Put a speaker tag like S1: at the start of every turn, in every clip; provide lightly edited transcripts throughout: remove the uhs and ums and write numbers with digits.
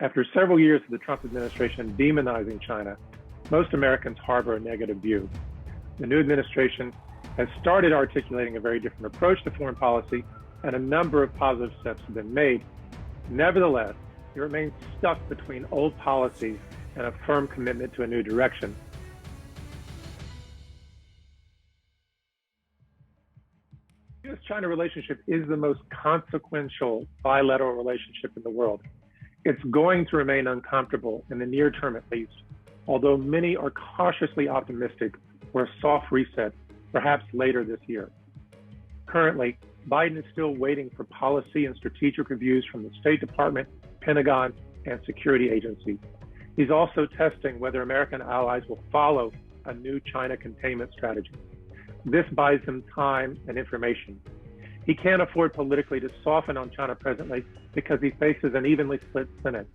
S1: After several years of the Trump administration demonizing China, most Americans harbor a negative view. The new administration has started articulating a very different approach to foreign policy, and a number of positive steps have been made. Nevertheless, it remains stuck between old policies and a firm commitment to a new direction. The U.S.-China relationship is the most consequential bilateral relationship in the world. It's going to remain uncomfortable in the near term at least, although many are cautiously optimistic for a soft reset, perhaps later this year. Currently, Biden is still waiting for policy and strategic reviews from the State Department, Pentagon, and security agencies. He's also testing whether American allies will follow a new China containment strategy. This buys him time and information. He can't afford politically to soften on China presently because he faces an evenly split Senate.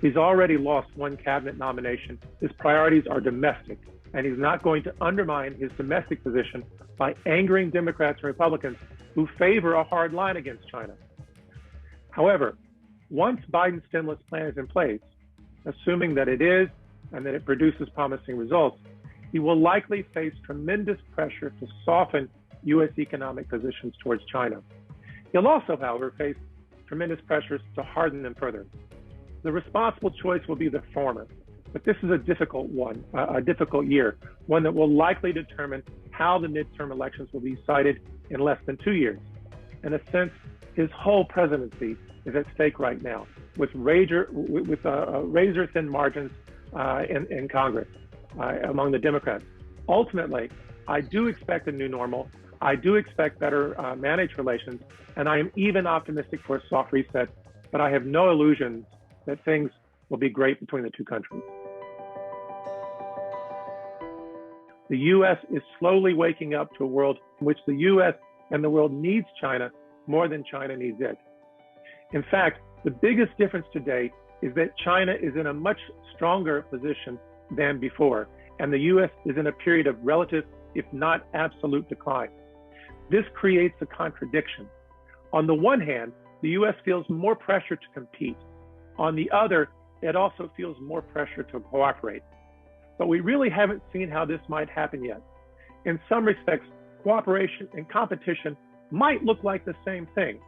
S1: He's already lost one cabinet nomination. His priorities are domestic, and he's not going to undermine his domestic position by angering Democrats and Republicans who favor a hard line against China. However, once Biden's stimulus plan is in place, assuming that it is and that it produces promising results, he will likely face tremendous pressure to soften U.S. economic positions towards China. He'll also, however, face tremendous pressures to harden them further. The responsible choice will be the former, but this is a difficult year, one that will likely determine how the midterm elections will be decided in less than 2 years. In a sense, his whole presidency is at stake right now, with razor-thin margins in Congress among the Democrats. Ultimately, I do expect a new normal. I do expect better managed relations, and I am even optimistic for a soft reset, but I have no illusions that things will be great between the two countries. The U.S. is slowly waking up to a world in which the U.S. and the world needs China more than China needs it. In fact, the biggest difference today is that China is in a much stronger position than before, and the U.S. is in a period of relative, if not absolute, decline. This creates a contradiction. On the one hand, the U.S. feels more pressure to compete. On the other, it also feels more pressure to cooperate. But we really haven't seen how this might happen yet. In some respects, cooperation and competition might look like the same thing.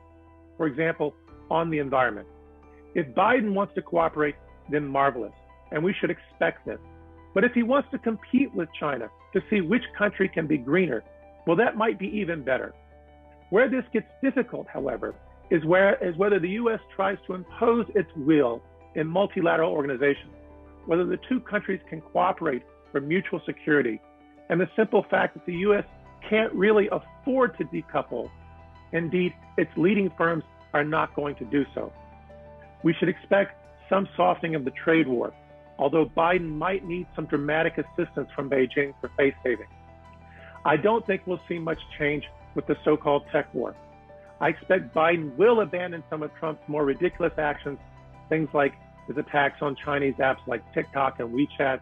S1: For example, on the environment. If Biden wants to cooperate, then marvelous, and we should expect this. But if he wants to compete with China to see which country can be greener, well, that might be even better. Where this gets difficult, however, is whether the U.S. tries to impose its will in multilateral organizations, whether the two countries can cooperate for mutual security, and the simple fact that the U.S. can't really afford to decouple. Indeed, its leading firms are not going to do so. We should expect some softening of the trade war, although Biden might need some dramatic assistance from Beijing for face saving. I don't think we'll see much change with the so-called tech war. I expect Biden will abandon some of Trump's more ridiculous actions, things like his attacks on Chinese apps like TikTok and WeChat,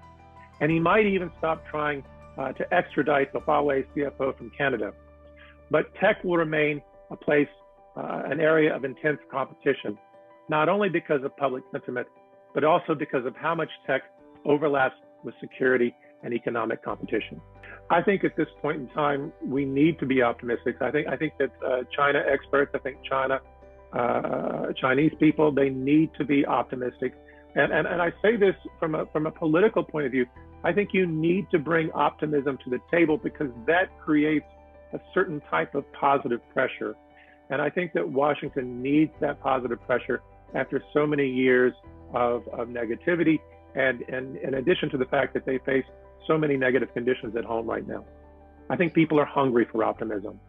S1: and he might even stop trying to extradite the Huawei CFO from Canada. But tech will remain a place, an area of intense competition, not only because of public sentiment, but also because of how much tech overlaps with security and economic competition. I think at this point in time, we need to be optimistic. I think that China experts, I think Chinese people, they need to be optimistic. And I say this from a political point of view. I think you need to bring optimism to the table because that creates a certain type of positive pressure. And I think that Washington needs that positive pressure after so many years of negativity, and in addition to the fact that they face so many negative conditions at home right now. I think people are hungry for optimism.